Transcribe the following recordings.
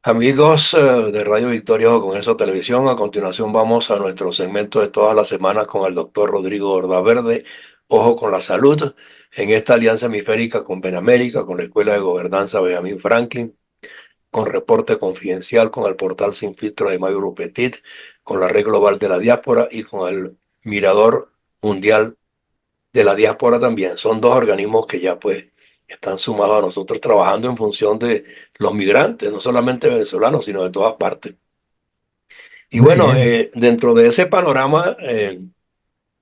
Amigos de Radio Victoria o con eso Televisión, a continuación vamos a nuestro segmento de todas las semanas con el doctor Rodrigo Ordaverde, Ojo con la Salud, en esta alianza hemisférica con Benamérica, con la Escuela de Gobernanza Benjamin Franklin, con reporte confidencial, con el portal Sin Filtro de Mayo Petit, con la Red Global de la Diáspora y con el Mirador Mundial de la Diáspora también. Son dos organismos que ya pues están sumados a nosotros trabajando en función de los migrantes, no solamente venezolanos, sino de todas partes. Y Muy bueno, bien. dentro de ese panorama,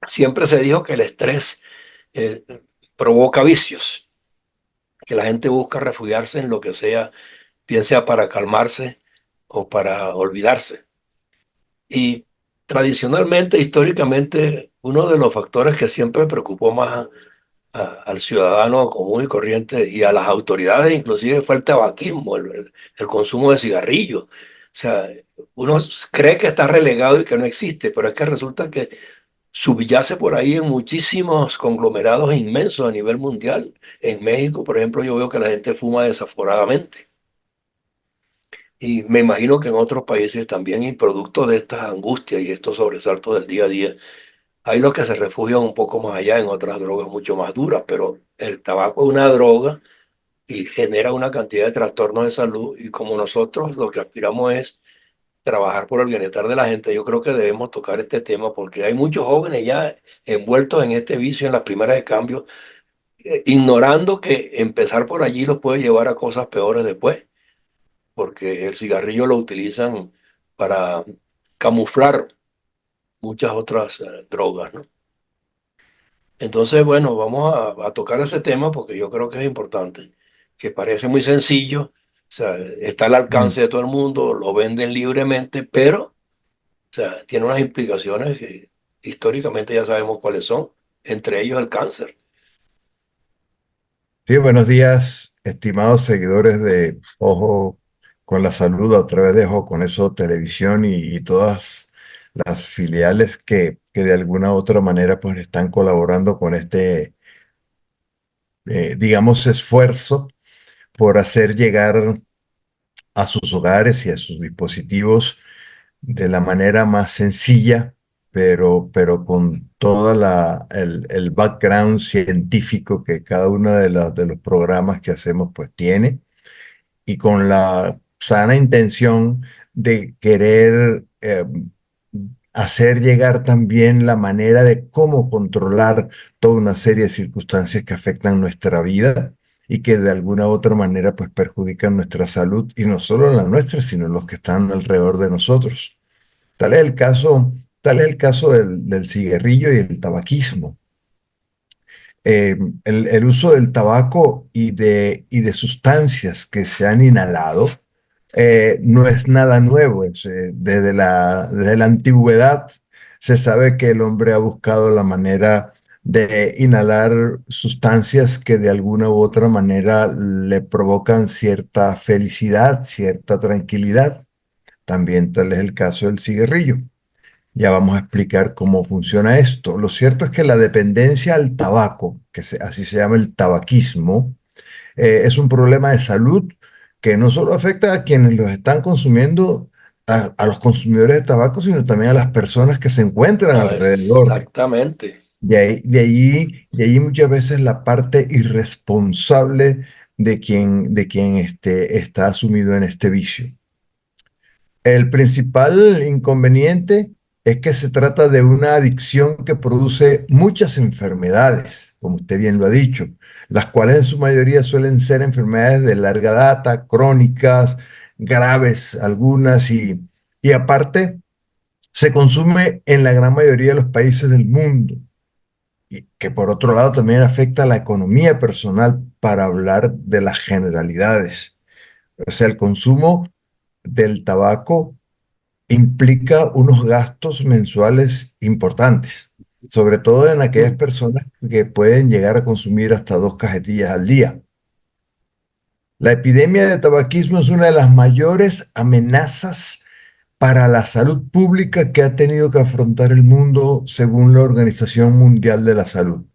siempre se dijo que el estrés eh, provoca vicios, que la gente busca refugiarse en lo que sea, bien sea para calmarse o para olvidarse. Y tradicionalmente, históricamente, uno de los factores que siempre preocupó más al ciudadano común y corriente y a las autoridades, inclusive fue el tabaquismo, el consumo de cigarrillos. O sea, uno cree que está relegado y que no existe, pero es que resulta que subyace por ahí en muchísimos conglomerados inmensos a nivel mundial. En México, por ejemplo, yo veo que la gente fuma desaforadamente. Y me imagino que en otros países también, y producto de estas angustias y estos sobresaltos del día a día, hay los que se refugian un poco más allá en otras drogas mucho más duras, pero el tabaco es una droga y genera una cantidad de trastornos de salud y como nosotros lo que aspiramos es trabajar por el bienestar de la gente, yo creo que debemos tocar este tema porque hay muchos jóvenes ya envueltos en este vicio en las primeras de cambio, ignorando que empezar por allí los puede llevar a cosas peores después, porque el cigarrillo lo utilizan para camuflar muchas otras drogas, ¿no? Entonces, bueno, vamos a tocar ese tema porque yo creo que es importante, que parece muy sencillo, o sea, está al Mm. alcance de todo el mundo, lo venden libremente, pero, o sea, tiene unas implicaciones que históricamente ya sabemos cuáles son, entre ellos el cáncer. Sí, buenos días, estimados seguidores de Ojo con la Salud a través de Ojo con Eso Televisión y todas las filiales que de alguna u otra manera pues están colaborando con este, digamos, esfuerzo por hacer llegar a sus hogares y a sus dispositivos de la manera más sencilla, pero con toda el background científico que cada uno de los programas que hacemos pues tiene y con la sana intención de querer hacer llegar también la manera de cómo controlar toda una serie de circunstancias que afectan nuestra vida y que de alguna u otra manera pues perjudican nuestra salud y no solo la nuestra, sino los que están alrededor de nosotros. Tal es el caso del cigarrillo y el tabaquismo. El uso del tabaco y de sustancias que se han inhalado no es nada nuevo. Desde la antigüedad se sabe que el hombre ha buscado la manera de inhalar sustancias que de alguna u otra manera le provocan cierta felicidad, cierta tranquilidad. También tal es el caso del cigarrillo. Ya vamos a explicar cómo funciona esto. Lo cierto es que la dependencia al tabaco, así se llama el tabaquismo, es un problema de salud que no solo afecta a quienes los están consumiendo, a los consumidores de tabaco, sino también a las personas que se encuentran Ah, alrededor. exactamente. De ahí muchas veces la parte irresponsable de quien está sumido en este vicio. El principal inconveniente es que se trata de una adicción que produce muchas enfermedades, como usted bien lo ha dicho, las cuales en su mayoría suelen ser enfermedades de larga data, crónicas, graves algunas y aparte se consume en la gran mayoría de los países del mundo y que por otro lado también afecta a la economía personal para hablar de las generalidades. O sea, el consumo del tabaco implica unos gastos mensuales importantes, sobre todo en aquellas Mm. personas que pueden llegar a consumir hasta 2 cajetillas al día. La epidemia de tabaquismo es una de las mayores amenazas para la salud pública que ha tenido que afrontar el mundo según la Organización Mundial de la Salud.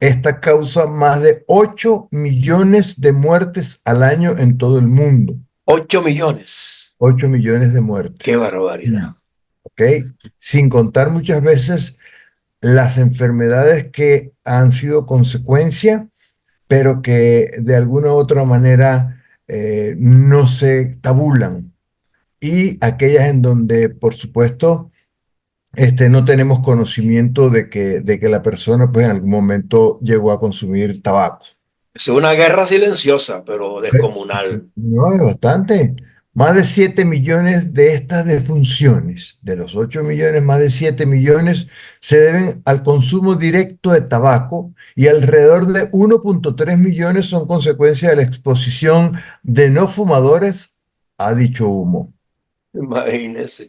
Esta causa más de 8 millones de muertes al año en todo el mundo. 8 millones. 8 millones de muertes. Qué barbaridad. Mm. ¿Ok? Sin contar muchas veces las enfermedades que han sido consecuencia, pero que de alguna u otra manera no se tabulan. Y aquellas en donde, por supuesto, no tenemos conocimiento de que la persona pues, en algún momento llegó a consumir tabaco. Es una guerra silenciosa, pero descomunal. No, es bastante. Más de 7 millones de estas defunciones, de los 8 millones, más de 7 millones se deben al consumo directo de tabaco y alrededor de 1,3 millones son consecuencia de la exposición de no fumadores a dicho humo. Imagínense.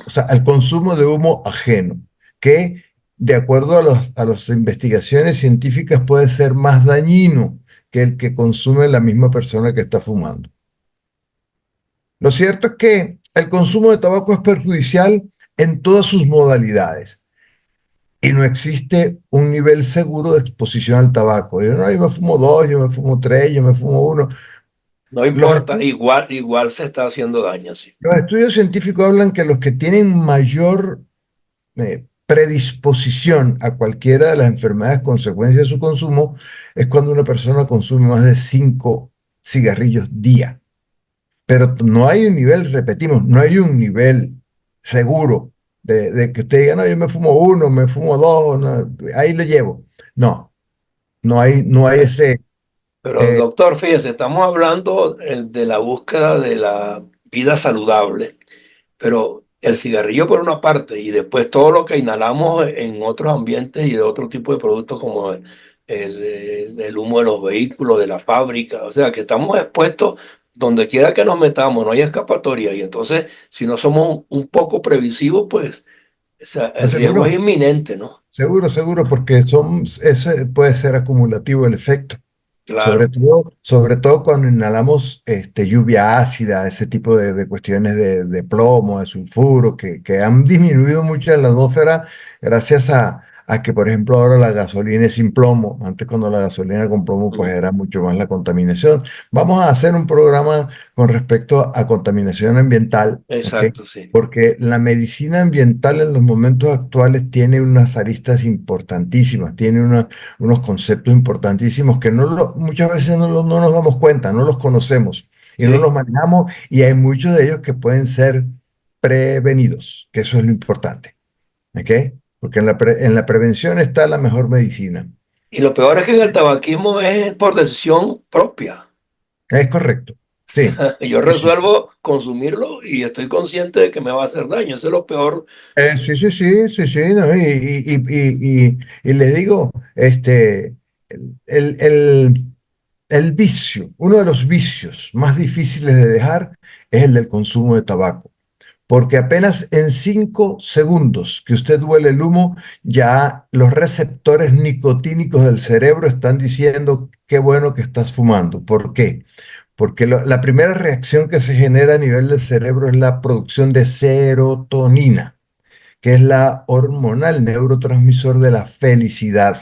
O sea, al consumo de humo ajeno, que de acuerdo a las investigaciones científicas puede ser más dañino que el que consume la misma persona que está fumando. Lo cierto es que el consumo de tabaco es perjudicial en todas sus modalidades y no existe un nivel seguro de exposición al tabaco. Yo, no, yo me fumo dos, yo me fumo tres, yo me fumo uno. No Los, importa, estu- igual se está haciendo daño, sí. los estudios científicos hablan que los que tienen mayor predisposición a cualquiera de las enfermedades consecuencias de su consumo es cuando una persona consume más de 5 cigarrillos día. Pero no hay un nivel, repetimos, no hay un nivel seguro de que usted diga, no, yo me fumo uno, me fumo dos, no, ahí lo llevo. No, no hay ese. Pero eh, doctor, fíjese, estamos hablando de la búsqueda de la vida saludable, pero el cigarrillo por una parte y después todo lo que inhalamos en otros ambientes y de otro tipo de productos como el humo de los vehículos, de la fábrica, o sea que estamos expuestos donde quiera que nos metamos, no hay escapatoria y entonces si no somos un poco previsivos, pues o sea, no, el riesgo es seguro, inminente, ¿no? seguro, porque ese puede ser acumulativo el efecto. Claro, Sobre todo cuando inhalamos lluvia ácida, ese tipo de cuestiones de plomo, de sulfuro, que han disminuido mucho en la atmósfera gracias a que, por ejemplo, ahora la gasolina es sin plomo. Antes, cuando la gasolina con plomo, pues mm, era mucho más la contaminación. Vamos a hacer un programa con respecto a contaminación ambiental, ¿ok? exacto, sí. Porque la medicina ambiental en los momentos actuales tiene unas aristas importantísimas, tiene unos conceptos importantísimos que muchas veces no nos damos cuenta, no los conocemos y no los Sí. manejamos y hay muchos de ellos que pueden ser prevenidos, que eso es lo importante, ¿ok? Porque en la prevención está la mejor medicina. Y lo peor es que en el tabaquismo es por decisión propia. Es correcto. Sí, Yo sí, sí. resuelvo consumirlo y estoy consciente de que me va a hacer daño. Eso es lo peor. Sí, sí, sí, sí, sí, no, y les digo, el, el, el vicio, uno de los vicios más difíciles de dejar es el del consumo de tabaco. Porque apenas en 5 segundos que usted huele el humo, ya los receptores nicotínicos del cerebro están diciendo qué bueno que estás fumando. ¿Por qué? Porque la primera reacción que se genera a nivel del cerebro es la producción de serotonina, que es la hormona, el neurotransmisor de la felicidad.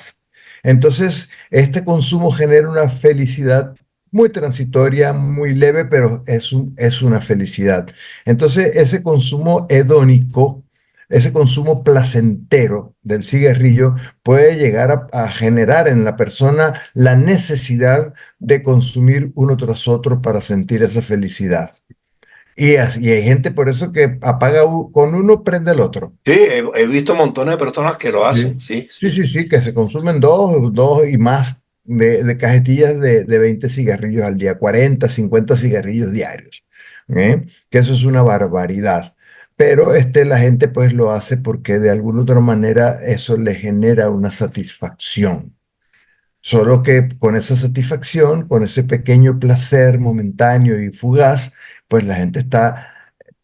Entonces, este consumo genera una felicidad muy transitoria, muy leve, pero es una felicidad. Entonces, ese consumo hedónico, ese consumo placentero del cigarrillo puede llegar a generar en la persona la necesidad de consumir uno tras otro para sentir esa felicidad. Y hay gente por eso que apaga con uno, prende el otro. Sí, he visto montones de personas que lo hacen. Sí, Sí, sí, sí. sí, sí, que se consumen dos y más de cajetillas de 20 cigarrillos al día, 40, 50 cigarrillos diarios. Que eso es una barbaridad. Pero la gente pues lo hace porque de alguna otra manera eso le genera una satisfacción. Solo que con esa satisfacción, con ese pequeño placer momentáneo y fugaz, pues la gente está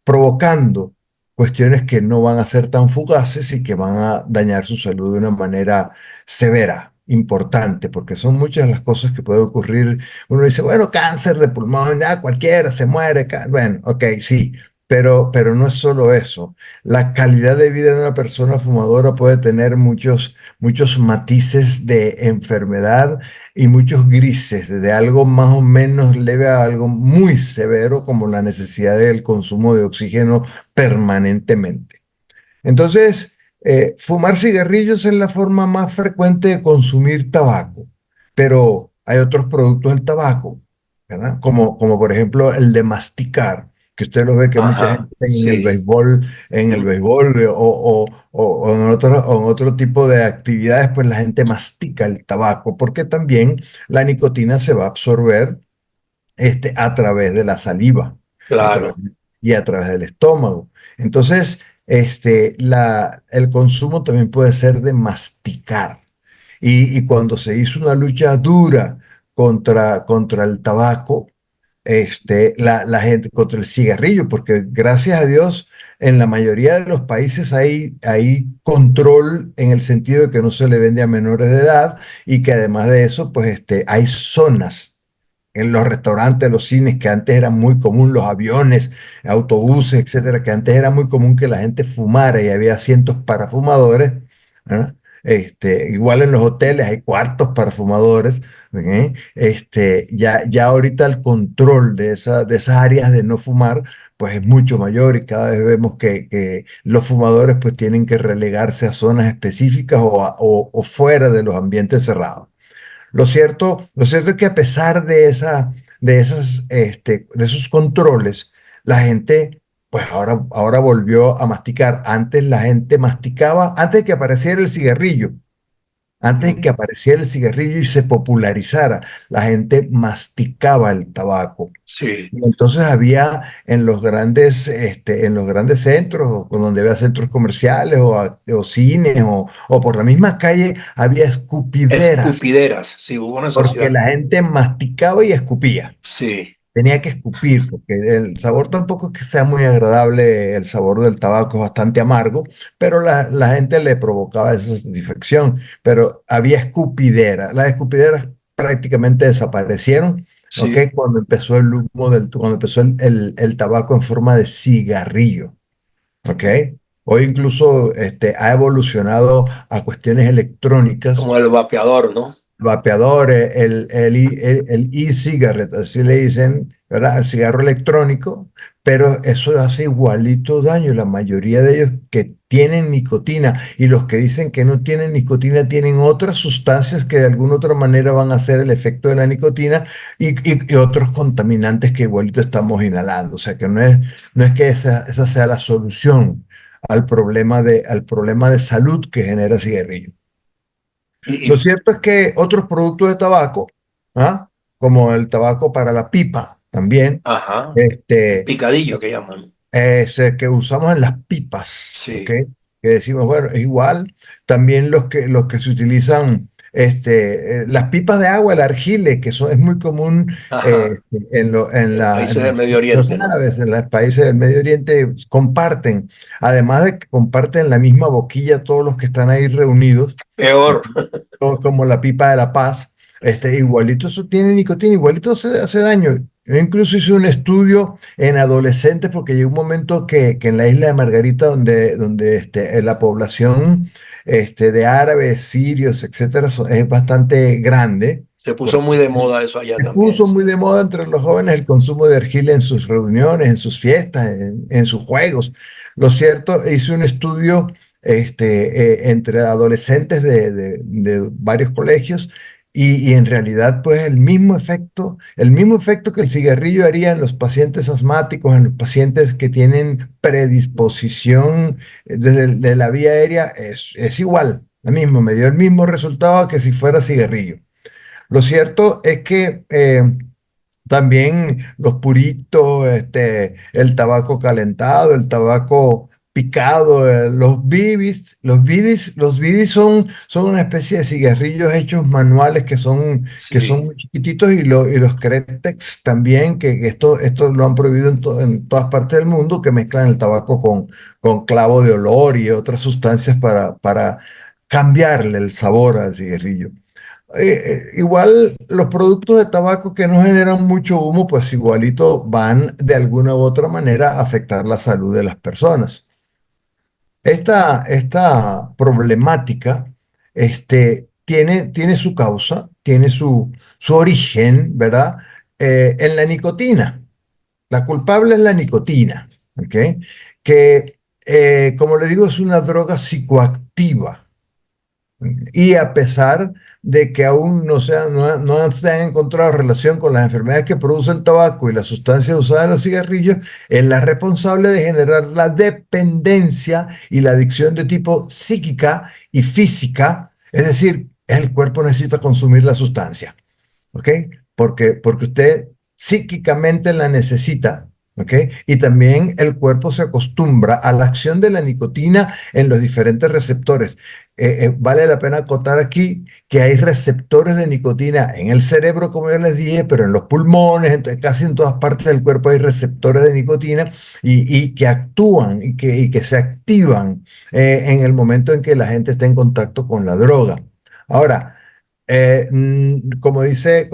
provocando cuestiones que no van a ser tan fugaces y que van a dañar su salud de una manera severa, importante, porque son muchas las cosas que pueden ocurrir. Uno dice, bueno, cáncer de pulmón, ya cualquiera se muere. Bueno, ok, sí, pero no es solo eso. La calidad de vida de una persona fumadora puede tener muchos matices de enfermedad y muchos grises, desde algo más o menos leve a algo muy severo, como la necesidad del consumo de oxígeno permanentemente. Entonces, fumar cigarrillos es la forma más frecuente de consumir tabaco, pero hay otros productos del tabaco, ¿verdad? Como por ejemplo el de masticar, que usted lo ve que mucha gente Ajá, sí. en el Mm, béisbol o o en otro tipo de actividades, pues la gente mastica el tabaco, porque también la nicotina se va a absorber a través de la saliva a través, claro, y a través del estómago. Entonces, el consumo también puede ser de masticar. Y cuando se hizo una lucha dura contra el tabaco, la gente, contra el cigarrillo, porque gracias a Dios, en la mayoría de los países hay control en el sentido de que no se le vende a menores de edad y que además de eso, pues hay zonas en los restaurantes, los cines, que antes era muy común, los aviones, autobuses, etcétera, que antes era muy común que la gente fumara y había asientos para fumadores. ¿Ah? Igual en los hoteles hay cuartos para fumadores. ¿Eh? Ya ahorita el control de esas áreas de no fumar, pues es mucho mayor y cada vez vemos que los fumadores pues tienen que relegarse a zonas específicas o fuera de los ambientes cerrados. Lo cierto es que a pesar de esos controles, la gente, pues ahora volvió a masticar. Antes la gente masticaba, antes de que apareciera el cigarrillo, antes de que mm, apareciera el cigarrillo y se popularizara, la gente masticaba el tabaco. sí. Y entonces había en los grandes centros, o donde había centros comerciales, o cines, o por la misma calle, había escupideras Escupideras, sí, hubo una porque sociedad. la gente masticaba y escupía. Sí, Tenía que escupir, porque el sabor tampoco es que sea muy agradable, el sabor del tabaco es bastante amargo, pero la gente le provocaba esa satisfacción. Pero había escupideras. Las escupideras prácticamente desaparecieron, ¿ok? sí, Cuando empezó cuando empezó el tabaco en forma de cigarrillo, ¿ok? Hoy incluso ha evolucionado a cuestiones electrónicas, como el vapeador, ¿no? vapeadores, el e-cigarette, así le dicen, ¿verdad? El cigarro electrónico, pero eso hace igualito daño. La mayoría de ellos que tienen nicotina y los que dicen que no tienen nicotina tienen otras sustancias que de alguna otra manera van a hacer el efecto de la nicotina y otros contaminantes que igualito estamos inhalando. O sea que no es que esa sea la solución al problema de salud que genera el cigarrillo. Lo Y, cierto es que otros productos de tabaco, ¿ah? Como el tabaco para la pipa, también, ajá, el este, picadillo que llaman. que usamos en las pipas, ¿ok? Sí, Que decimos, bueno, es igual. También los que se utilizan, las pipas de agua, el argile, es muy común ajá, en en países del Medio los Oriente, ¿no? árabes, en los países del Medio Oriente, comparten, además de que comparten la misma boquilla todos los que están ahí reunidos, Peor. como la pipa de la paz, igualito eso tiene nicotina, igualito hace daño. Yo incluso hice un estudio en adolescentes porque llegó un momento que en la isla de Margarita, donde la población de árabes, sirios, etcétera, es bastante grande, Se puso porque muy de moda eso allá se también, puso muy sí. de moda entre los jóvenes el consumo de argila en sus reuniones, en sus fiestas, en sus juegos. Lo cierto, hice un estudio entre adolescentes de varios colegios y en realidad, pues el mismo efecto que el cigarrillo haría en los pacientes asmáticos, en los pacientes que tienen predisposición de la vía aérea, es igual, lo mismo, me dio el mismo resultado que si fuera cigarrillo. Lo cierto es que también los puritos, el tabaco calentado, el tabaco picado, los bidis son una especie de cigarrillos hechos manuales que son Sí. muy chiquititos y los Kretex también, que esto lo han prohibido en todas partes del mundo, que mezclan el tabaco con clavo de olor y otras sustancias para cambiarle el sabor al cigarrillo. igual los productos de tabaco que no generan mucho humo, pues igualito van de alguna u otra manera a afectar la salud de las personas. Esta problemática tiene su causa, tiene su origen, ¿verdad? En la nicotina. La culpable es la nicotina, ¿ok? Que, como le digo, es una droga psicoactiva. Y a pesar de que aún no se han encontrado relación con las enfermedades que produce el tabaco y las sustancias usadas en los cigarrillos, es la responsable de generar la dependencia y la adicción de tipo psíquica y física, es decir, el cuerpo necesita consumir la sustancia. ¿Ok? Porque usted psíquicamente la necesita, ¿ok? Y también el cuerpo se acostumbra a la acción de la nicotina en los diferentes receptores. Vale la pena acotar aquí que hay receptores de nicotina en el cerebro, como yo les dije, pero en los pulmones, casi en todas partes del cuerpo hay receptores de nicotina y que actúan y que se activan en el momento en que la gente está en contacto con la droga. Ahora, como dicen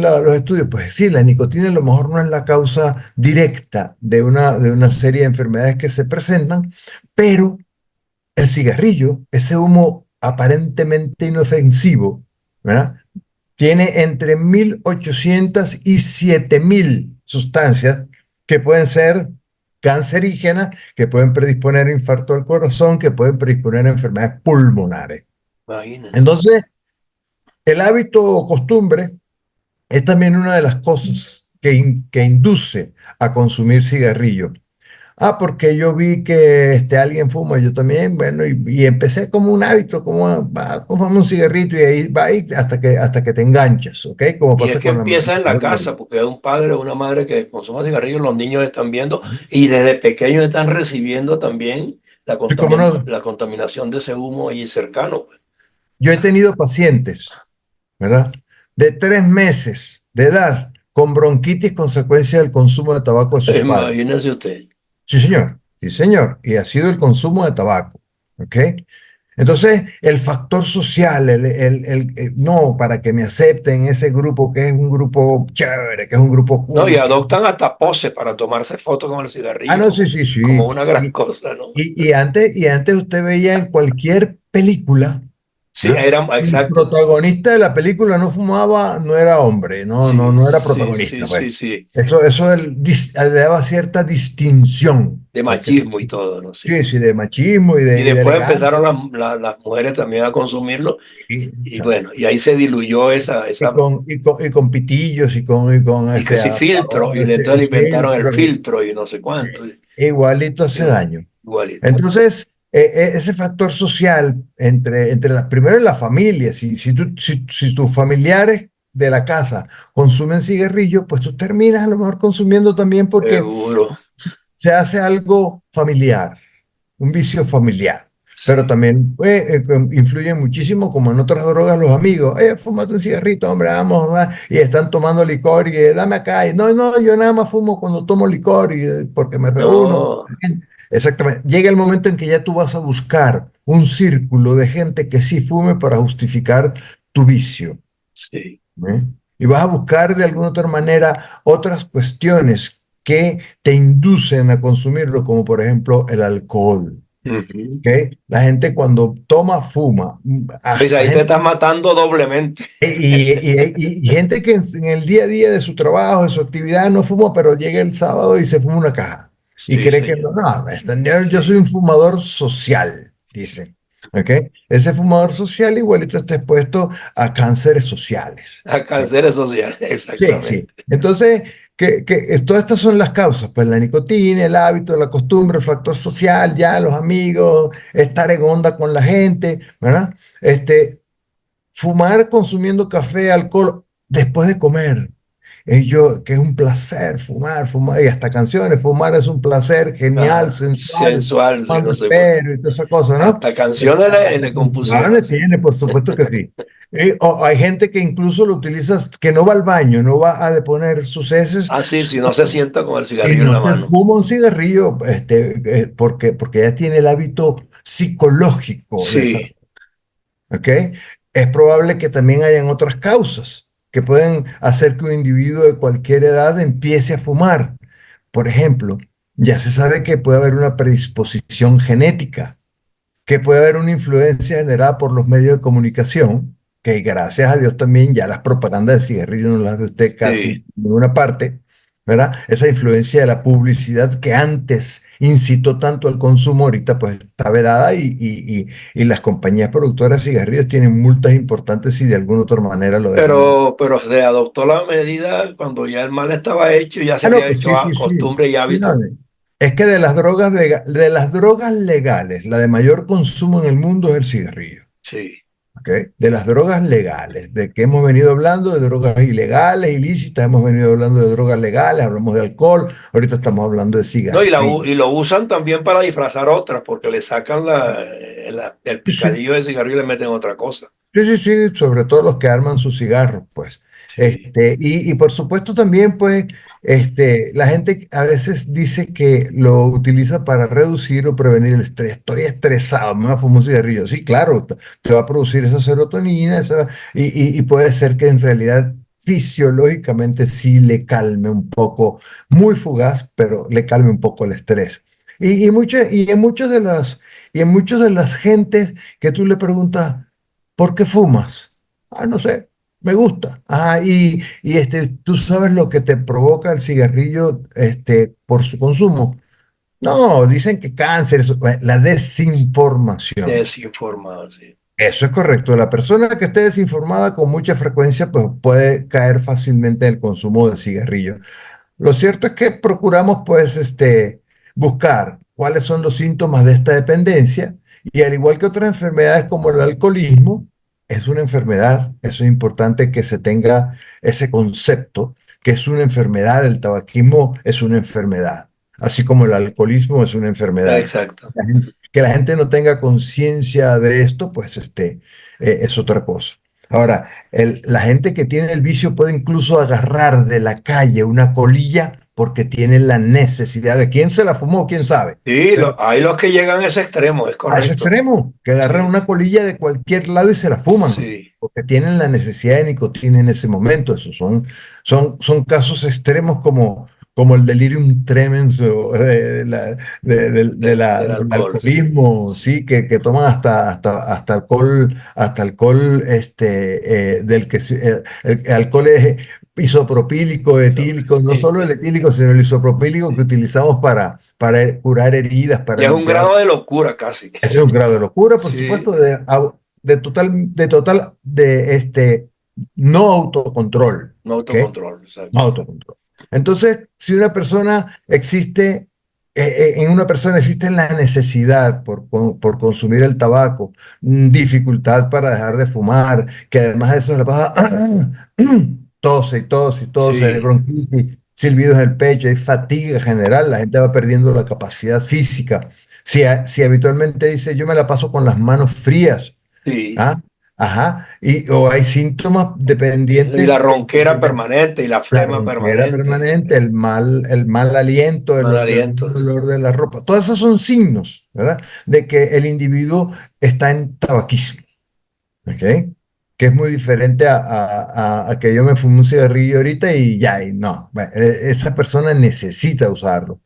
los estudios, pues sí, la nicotina a lo mejor no es la causa directa de una serie de enfermedades que se presentan, pero el cigarrillo, ese humo aparentemente inofensivo, ¿verdad? Tiene entre 1.800 y 7.000 sustancias que pueden ser cancerígenas, que pueden predisponer a infarto al corazón, que pueden predisponer a enfermedades pulmonares. Imagínense. Entonces, el hábito o costumbre es también una de las cosas que induce a consumir cigarrillo. Porque yo vi que alguien fuma, yo también, bueno, y empecé como un hábito, como va a fumar un cigarrito y ahí va ahí hasta que te enganchas, ¿ok? Como Y es pasa que con la empieza en la marihuana. casa, porque es un padre o una madre que consuma cigarrillos, los niños están viendo y desde pequeños están recibiendo también Sí, cómo no. la contaminación de ese humo ahí cercano. Yo he tenido pacientes, ¿verdad? De 3 meses de edad con bronquitis consecuencia del consumo de tabaco de sus padres. Imagínense usted. Sí, señor. Sí, señor. Y ha sido el consumo de tabaco. ¿Ok? Entonces, el factor social, no, para que me acepten ese grupo que es un grupo chévere, que es un grupo No, y cool. adoptan hasta poses para tomarse fotos con el cigarrillo No, sí, sí, como sí. una gran Y, cosa, ¿no? y, y antes, y antes usted veía en cualquier película, Sí, ¿ah? era El exacto. protagonista de la película no fumaba, no era hombre, no, no, Sí, no era sí, sí, protagonista, pues. sí, sí. Eso le daba cierta distinción. De Porque machismo y todo, ¿no? Sí. sí, sí, de machismo y Y de después elegancia. empezaron las mujeres también a consumirlo y Y, bueno, y ahí se diluyó y con pitillos y con y que si filtro, y adaptadores, entonces inventaron el filtros, filtro y no sé cuánto. igualito hace Igual, daño. igualito. Entonces, ese factor social primero en la familia, si tus familiares de la casa consumen cigarrillo, pues tú terminas a lo mejor consumiendo también porque Seguro. se hace algo familiar, un vicio familiar. Pero Sí. también influye muchísimo, como en otras drogas, los amigos. Fúmate un cigarrito, hombre, vamos, va", y están tomando licor y dame acá. Y no, no, yo nada más fumo cuando tomo licor y porque me reúno. No, Exactamente. Llega el momento en que ya tú vas a buscar un círculo de gente que sí fume para justificar tu vicio. sí. ¿Eh? Y vas a buscar de alguna otra manera otras cuestiones que te inducen a consumirlo, como por ejemplo el alcohol. Ujú. ¿Ok? La gente cuando toma, fuma. Pues Hasta ahí te gente, estás matando doblemente. y gente que en el día a día de su trabajo, de su actividad, no fuma, pero llega el sábado y se fuma una caja. Y Sí, cree que no, señor. no, yo soy Sí. un fumador social, dice. ¿Ok? Ese fumador social igualito está expuesto a cánceres sociales. A cánceres sociales, Sí, sí. exactamente. Entonces, todas estas son las causas, pues la nicotina, el hábito, la costumbre, el factor social, ya los amigos, estar en onda con la gente, ¿verdad? Fumar consumiendo café, alcohol después de comer. Que es un placer fumar, y hasta canciones, fumar es un placer genial, Ajá. sensual, Sensual, sí, no cuando sé por qué. espero y toda esa cosa, ¿no? Hasta canciones le Hasta compusieron, canciones sí. tiene, por supuesto que sí. O hay gente que incluso lo utiliza, que no va al baño, no va a deponer sus heces Ah, sí, si no se sienta con el y cigarrillo en no la se mano. fuma un cigarrillo, porque ya tiene el hábito psicológico de esa, Sí, ¿ok? es probable que también hayan otras causas que pueden hacer que un individuo de cualquier edad empiece a fumar. Por ejemplo, ya se sabe que puede haber una predisposición genética, que puede haber una influencia generada por los medios de comunicación, que gracias a Dios también ya las propagandas de cigarrillos no las ve usted casi en Sí. ninguna parte, ¿verdad? Esa influencia de la publicidad que antes incitó tanto al consumo, ahorita pues está vedada y las compañías productoras de cigarrillos tienen multas importantes si de alguna otra manera lo dejan de... Pero se adoptó la medida cuando ya el mal estaba hecho, ya se Ah, no, había pues hecho sí, sí, sí. costumbre y Sí, no, hábito. es que de las drogas legales, la de mayor consumo en el mundo es el cigarrillo. Sí. ¿Ok? De las drogas legales, de que hemos venido hablando de drogas ilegales, ilícitas, hemos venido hablando de drogas legales, hablamos de alcohol, ahorita estamos hablando de No, cigarrillos. y lo usan también para disfrazar otras, porque le sacan el Sí, sí, picadillo de cigarrillo y le meten otra cosa. sí, sí, sí, sobre todo los que arman sus cigarros, pues. Sí. Y por supuesto también, pues, la gente a veces dice que lo utiliza para reducir o prevenir el estrés. Estoy estresado, me voy a fumar un cigarrillo. Sí, claro, te va a producir esa serotonina, y puede ser que en realidad fisiológicamente sí le calme un poco, muy fugaz, pero le calme un poco el estrés. Y en muchas de y en muchas de las gentes que tú le preguntas, ¿por qué fumas? Ah, no sé, me gusta. Ah, tú sabes lo que te provoca el cigarrillo, por su consumo. No, dicen que cáncer, la desinformación. Desinformado, sí. Eso es correcto. La persona que esté desinformada con mucha frecuencia, pues puede caer fácilmente en el consumo de cigarrillo. Lo cierto es que procuramos, pues, buscar cuáles son los síntomas de esta dependencia y al igual que otras enfermedades como el alcoholismo, es una enfermedad. Eso es importante que se tenga ese concepto, que es una enfermedad. El tabaquismo es una enfermedad, así como el alcoholismo es una enfermedad. Exacto. Que la gente no tenga conciencia de esto, pues, es otra cosa. Ahora, la gente que tiene el vicio puede incluso agarrar de la calle una colilla porque tiene la necesidad de quién se la fumó, quién sabe. Sí, Pero hay los que llegan a ese extremo, es a ese correcto. extremo, que agarran Sí, una colilla de cualquier lado y se la fuman sí, porque tienen la necesidad de nicotina en ese momento. Esos son casos extremos como el delirium tremens o del del alcohol, sí. alcoholismo, sí, que toman hasta alcohol, el alcohol es isopropílico, etílico, no Sí. solo el etílico, sino el isopropílico que utilizamos para curar heridas, para Ya es un limpiar. grado de locura casi. Ese es un grado de locura, por Sí, supuesto, de no autocontrol, no ¿ok? autocontrol, No exacto. autocontrol. Entonces, si una persona existe, en una persona existe la necesidad por consumir el tabaco, dificultad para dejar de fumar, que además de eso le pasa tose y tose y tose, hay Sí, bronquitis, silbidos en el pecho, hay fatiga general, la gente va perdiendo la capacidad física. Si habitualmente dice, yo me la paso con las manos frías, sí. ¿ah? Ajá, o hay síntomas Y la dependientes ronquera permanente y la la flema ronquera permanente, permanente, el mal aliento, mal el aliento. mal olor de la ropa. Todos esos son signos, ¿verdad? De que el individuo está en tabaquismo, ¿ok? Que es muy diferente a que yo me fume un cigarrillo ahorita y ya, y no. Bueno, esa persona necesita usarlo.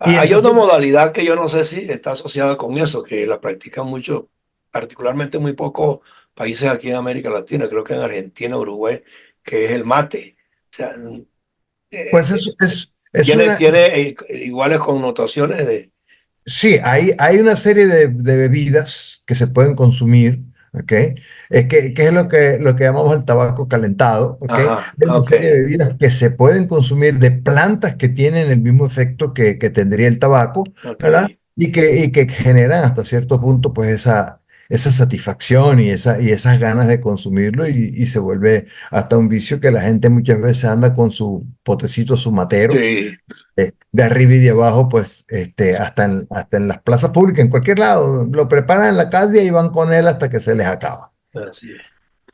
Y Hay otra entonces, modalidad que yo no sé si está asociada con eso, que la practican mucho, particularmente muy pocos países aquí en América Latina, creo que en Argentina, Uruguay, que es el mate. O sea, pues eh, es una, tiene iguales connotaciones de... sí, hay una serie de bebidas que se pueden consumir, ¿ok? Que es lo que llamamos el tabaco calentado, ¿ok? Ajá, Hay una ok, serie de bebidas que se pueden consumir de plantas que tienen el mismo efecto que tendría el tabaco, ok. ¿verdad? Y que generan hasta cierto punto, pues, esa satisfacción y esas ganas de consumirlo y se vuelve hasta un vicio que la gente muchas veces anda con su potecito, su matero Sí, de arriba y de abajo, pues hasta en las plazas públicas, en cualquier lado, lo preparan en la calle y van con él hasta que se les acaba. así es.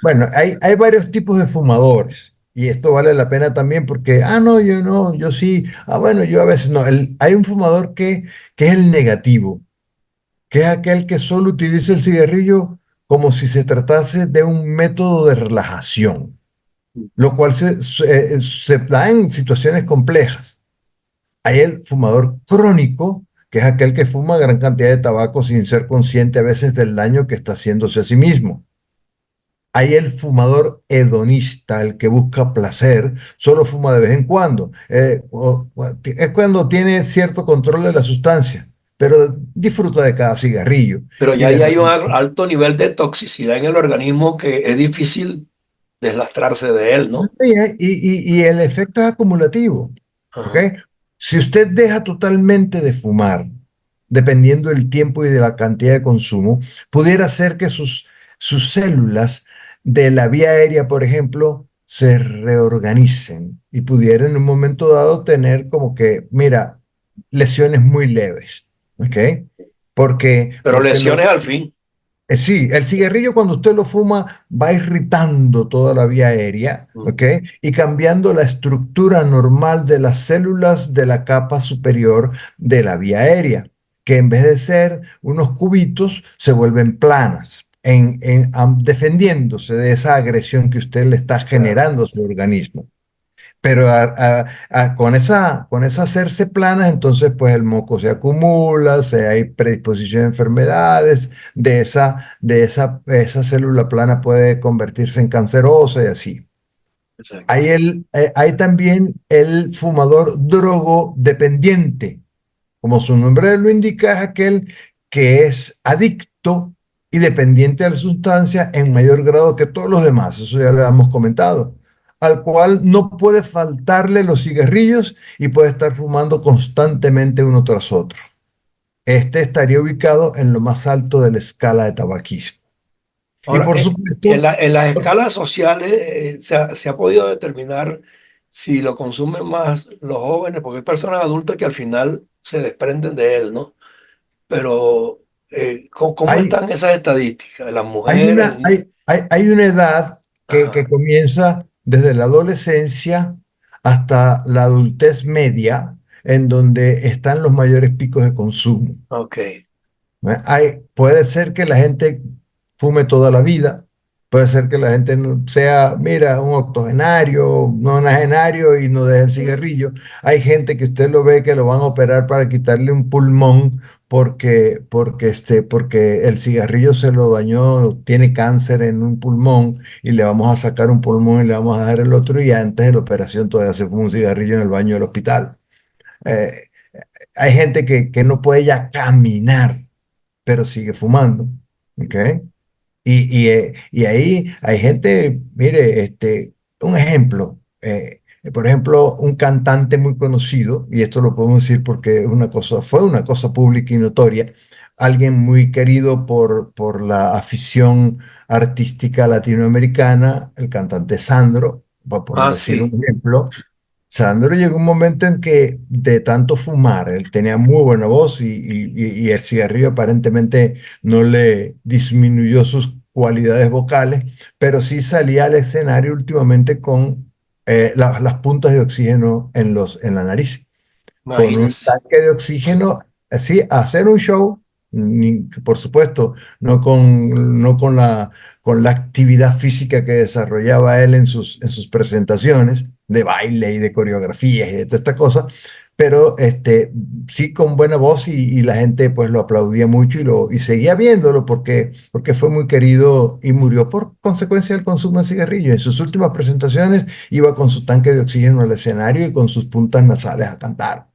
Bueno, hay varios tipos de fumadores y esto vale la pena también porque, no, yo no, yo sí, bueno, yo a veces no. Hay un fumador que es el negativo, que es aquel que solo utiliza el cigarrillo como si se tratase de un método de relajación, lo cual se da en situaciones complejas. Hay el fumador crónico, que es aquel que fuma gran cantidad de tabaco sin ser consciente a veces del daño que está haciéndose a sí mismo. Hay el fumador hedonista, el que busca placer, solo fuma de vez en cuando. Es cuando tiene cierto control de la sustancia, pero disfruta de cada cigarrillo. Pero Y ya de ahí hay un repente, alto nivel de toxicidad en el organismo que es difícil deslastrarse de él, ¿no? y el efecto es acumulativo. ¿Ok? Ajá. Si usted deja totalmente de fumar, dependiendo del tiempo y de la cantidad de consumo, pudiera ser que sus células de la vía aérea, por ejemplo, se reorganicen y pudiera en un momento dado tener como que, mira, lesiones muy leves. ¿Ok? Pero Porque lesiones al fin. sí, el cigarrillo cuando usted lo fuma va irritando toda la vía aérea, Mm. ¿ok? Y cambiando la estructura normal de las células de la capa superior de la vía aérea, que en vez de ser unos cubitos, se vuelven planas, defendiéndose de esa agresión que usted le está Claro, generando a su organismo. Pero con esa hacerse planas, entonces pues el moco se acumula, hay predisposición a enfermedades, esa célula plana puede convertirse en cancerosa y así. exacto. Hay también el fumador drogodependiente. Como su nombre lo indica, es aquel que es adicto y dependiente de la sustancia en mayor grado que todos los demás. Eso ya lo hemos comentado. Al cual no puede faltarle los cigarrillos y puede estar fumando constantemente uno tras otro. Este estaría ubicado en lo más alto de la escala de tabaquismo. Y Ahora, por supuesto, en las escalas sociales se ha podido determinar si lo consumen más los jóvenes, porque hay personas adultas que al final se desprenden de él, ¿no? Pero, ¿cómo hay, están esas estadísticas? Las Hay mujeres, una, hay, hay, hay una edad que ajá, comienza desde la adolescencia hasta la adultez media, en donde están los mayores picos de consumo. ok. ¿No? Puede ser que la gente fume toda la vida, puede ser que la gente sea, mira, un octogenario, un nonagenario y no deje el cigarrillo. Hay gente que usted lo ve que lo van a operar para quitarle un pulmón porque el cigarrillo se lo dañó, tiene cáncer en un pulmón y le vamos a sacar un pulmón y le vamos a dejar el otro y antes de la operación todavía se fuma un cigarrillo en el baño del hospital. Eh, Hay gente que no puede ya caminar pero sigue fumando, ¿ok? Y ahí hay gente, mire, un ejemplo, por ejemplo, un cantante muy conocido, y esto lo podemos decir porque fue una cosa pública y notoria, alguien muy querido por la afición artística latinoamericana, el cantante Sandro, por Ah, decir un sí. ejemplo. Sandro llegó un momento en que de tanto fumar, él tenía muy buena voz y el cigarrillo aparentemente no le disminuyó sus cualidades vocales, pero sí salía al escenario últimamente con las puntas de oxígeno en la nariz con un Imagínense. tanque de oxígeno, así, a hacer un show, por supuesto, no con la actividad física que desarrollaba él en sus presentaciones de baile y de coreografías y de toda esta cosa, pero sí con buena voz y la gente pues lo aplaudía mucho y seguía viéndolo porque fue muy querido y murió por consecuencia del consumo de cigarrillos. En sus últimas presentaciones iba con su tanque de oxígeno al escenario y con sus puntas nasales a cantar.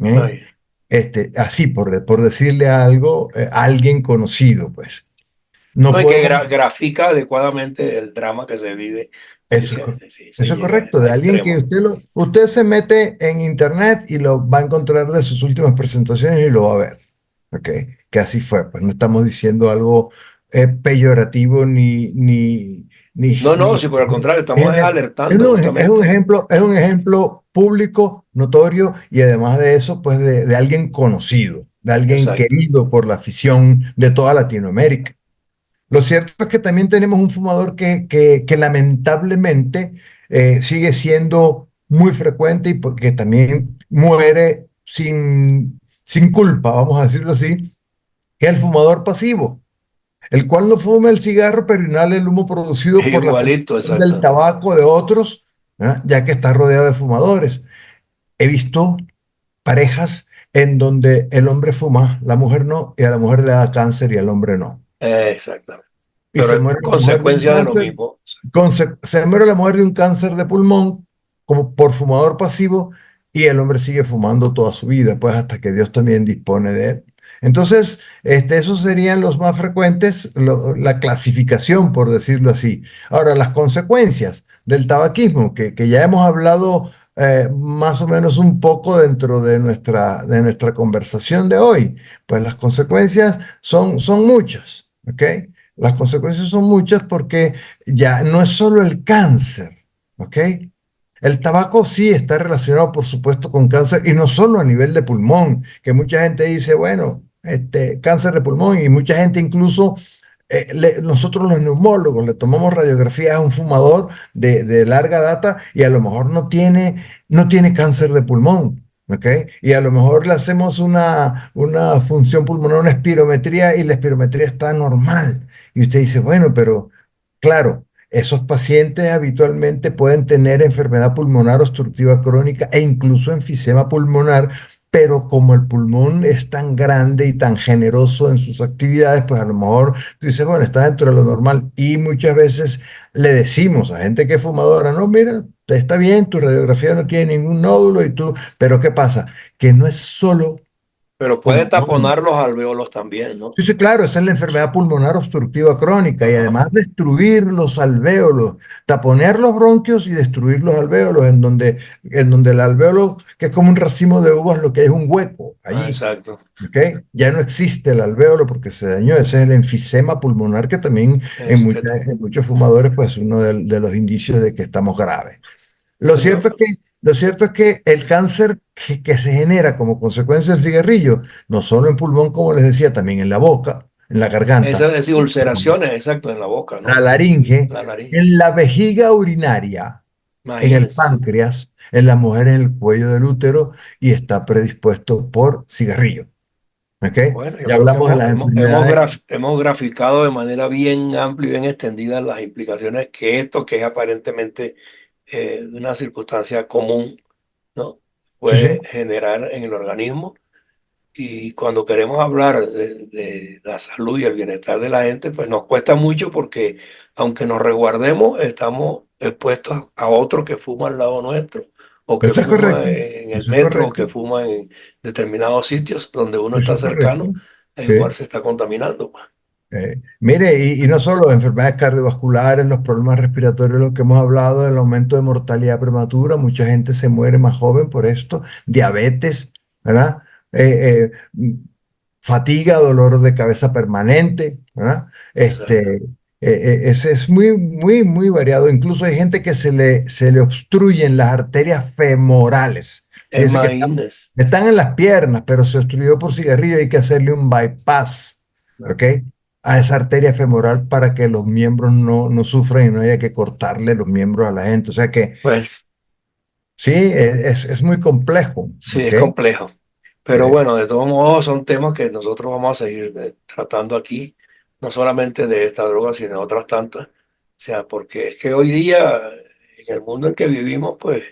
¿Eh? Ay. Así, por decirle algo, a alguien conocido, pues. No No, y que podemos, grafica adecuadamente el drama que se vive si eso es, se, cor- si se eso es llega correcto, a de alguien que extremo. usted se mete en internet y lo va a encontrar de sus últimas presentaciones y lo va a ver. ¿Ok? Que así fue, pues no estamos diciendo algo peyorativo ni, No, no, ni si por el contrario, estamos gener- alertando justamente. es un ejemplo público, notorio y además de eso, pues de alguien conocido, de alguien Exacto. querido por la afición de toda Latinoamérica. Lo cierto es que también tenemos un fumador que lamentablemente sigue siendo muy frecuente y porque también muere sin culpa, vamos a decirlo así, que es el fumador pasivo. el cual no fuma el cigarro, pero inhala el humo producido por la Igualito, combustión del exactamente. tabaco de otros, ¿verdad? Ya que está rodeado de fumadores. He visto parejas en donde el hombre fuma, la mujer no, y a la mujer le da cáncer y al hombre no. Exactamente. Y Pero se es muere la mujer de un consecuencia de lo cáncer, mismo. se muere la mujer de un cáncer de pulmón como por fumador pasivo y el hombre sigue fumando toda su vida, pues hasta que Dios también dispone de él. Entonces, esos serían los más frecuentes, la clasificación, por decirlo así. Ahora, las consecuencias del tabaquismo, que ya hemos hablado más o menos un poco dentro de nuestra conversación de hoy, pues las consecuencias son muchas, ¿ok? Las consecuencias son muchas porque ya no es solo el cáncer, ¿ok? El tabaco sí está relacionado, por supuesto, con cáncer y no solo a nivel de pulmón, que mucha gente dice, bueno, cáncer de pulmón y mucha gente incluso, nosotros los neumólogos le tomamos radiografía a un fumador de larga data y a lo mejor no tiene cáncer de pulmón. ¿Ok? Y a lo mejor le hacemos una función pulmonar, una espirometría y la espirometría está normal. Y usted dice, bueno, pero claro, esos pacientes habitualmente pueden tener enfermedad pulmonar obstructiva crónica e incluso enfisema pulmonar, pero como el pulmón es tan grande y tan generoso en sus actividades, pues a lo mejor tú dices, bueno, está dentro de lo normal. Y muchas veces le decimos a gente que es fumadora, no, mira, está bien, tu radiografía no tiene ningún nódulo y tú, pero ¿qué pasa? Que no es solo Pero puede pulmón. taponar los alvéolos también, ¿no? Sí, sí, claro, esa es la enfermedad pulmonar obstructiva crónica y Ajá, además destruir los alvéolos, taponear los bronquios y destruir los alvéolos, en donde el alvéolo, que es como un racimo de uvas, lo que hay es un hueco allí, exacto. ¿ok? Ya no existe el alvéolo porque se dañó, ese es el enfisema pulmonar que también en, Es que, en muchos fumadores pues es uno de los indicios de que estamos graves. Lo pero cierto es que, lo cierto es que el cáncer que se genera como consecuencia del cigarrillo, no solo en pulmón, como les decía, también en la boca, en la garganta, esas es decir, ulceraciones, exacto, en la boca, la ¿no? laringe, La nariz. en la vejiga urinaria, en el Imagínense. páncreas, en las mujeres en el cuello del útero y está predispuesto por cigarrillo. ¿Ok? Bueno, yo Ya creo que hablamos de las enfermedades. hemos graficado de manera bien amplia y bien extendida las implicaciones que esto, que es aparentemente una circunstancia común, ¿no? Sí, sí, Puede generar en el organismo. Y cuando queremos hablar de la salud y el bienestar de la gente, pues nos cuesta mucho porque aunque nos resguardemos, estamos expuestos a otro que fuma al lado nuestro, o que eso es fuma correcto. en el Eso es metro, o correcto. que fuma en determinados sitios donde uno Eso está es correcto. cercano, e igual Sí. se está contaminando, pues. Mire, y no solo enfermedades cardiovasculares, los problemas respiratorios, lo que hemos hablado, el aumento de mortalidad prematura, mucha gente se muere más joven por esto, diabetes, ¿verdad? Fatiga, dolor de cabeza permanente, ¿verdad? Exacto. Ese es muy, muy, muy variado. Incluso hay gente que se le obstruyen las arterias femorales. Fíjense que Imagínense. están en las piernas, pero se obstruyó por cigarrillo, hay que hacerle un bypass, ¿ok? A esa arteria femoral para que los miembros no sufran y no haya que cortarle los miembros a la gente. O sea que Pues sí, es muy complejo, sí, ¿ok? es complejo. Pero Eh, bueno, de todos modos son temas que nosotros vamos a seguir tratando aquí, no solamente de esta droga, sino de otras tantas. O sea, porque es que hoy día, en el mundo en que vivimos, pues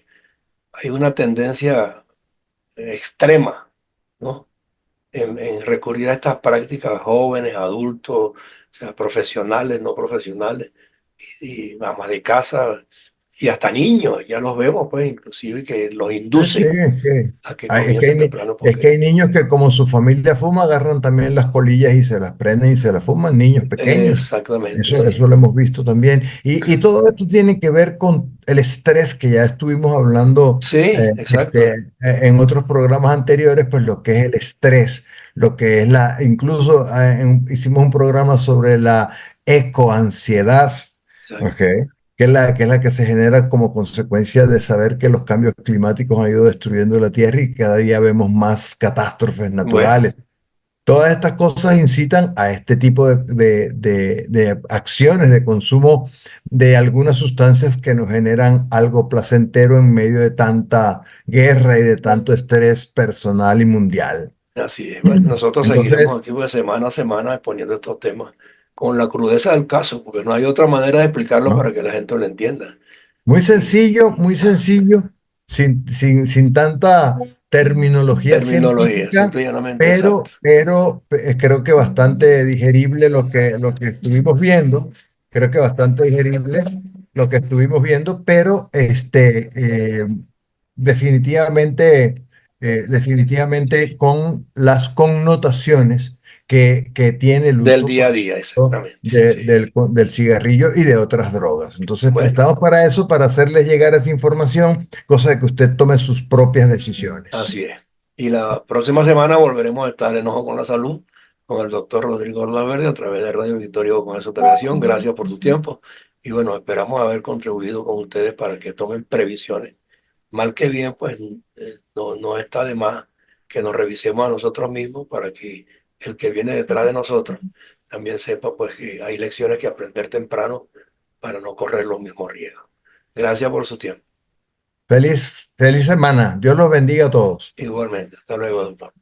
hay una tendencia extrema, ¿no? En recurrir a estas prácticas jóvenes, adultos, o sea, profesionales, no profesionales, y amas de casa, y hasta niños, ya los vemos, pues, inclusive que los Sí, sí, inducen a que es que comiencen temprano es que porque hay niños que como su familia fuma, agarran también las colillas y se las prenden y se las fuman, niños pequeños. exactamente, Eso sí, lo hemos visto también. Y todo esto tiene que ver con el estrés que ya estuvimos hablando sí, exacto, en otros programas anteriores, pues lo que es el estrés, lo que es incluso hicimos un programa sobre la ecoansiedad, ¿ok? exacto. Que es la que se genera como consecuencia de saber que los cambios climáticos han ido destruyendo la Tierra y cada día vemos más catástrofes Bueno, naturales. Todas estas cosas incitan a este tipo de acciones de consumo de algunas sustancias que nos generan algo placentero en medio de tanta guerra y de tanto estrés personal y mundial. así es. Bueno, nosotros seguiremos Entonces, aquí pues, semana a semana exponiendo estos temas con la crudeza del caso, porque no hay otra manera de explicarlo ¿no? para que la gente lo entienda. Y Muy sencillo, sin tanta terminología terminología, científica, simple y llanamente, exacto. creo que bastante digerible lo que estuvimos viendo, creo que bastante digerible lo que estuvimos viendo, pero definitivamente, definitivamente con las connotaciones que tiene el Del uso, día por a día, ejemplo, exactamente. Sí. del cigarrillo y de otras drogas. Entonces, Bueno, estamos para eso, para hacerles llegar esa información, cosa de que usted tome sus propias decisiones. así es. Y la próxima semana volveremos a estar en Ojo con la Salud con el doctor Rodrigo Orlaverde a través de Radio Victorio con esa televisión. Gracias por su tiempo. Y bueno, esperamos haber contribuido con ustedes para que tomen previsiones. Mal que bien, pues no está de más que nos revisemos a nosotros mismos para que el que viene detrás de nosotros también sepa pues que hay lecciones que aprender temprano para no correr los mismos riesgos. Gracias por su tiempo. Feliz semana. Dios los bendiga a todos. Igualmente. Hasta luego, doctor.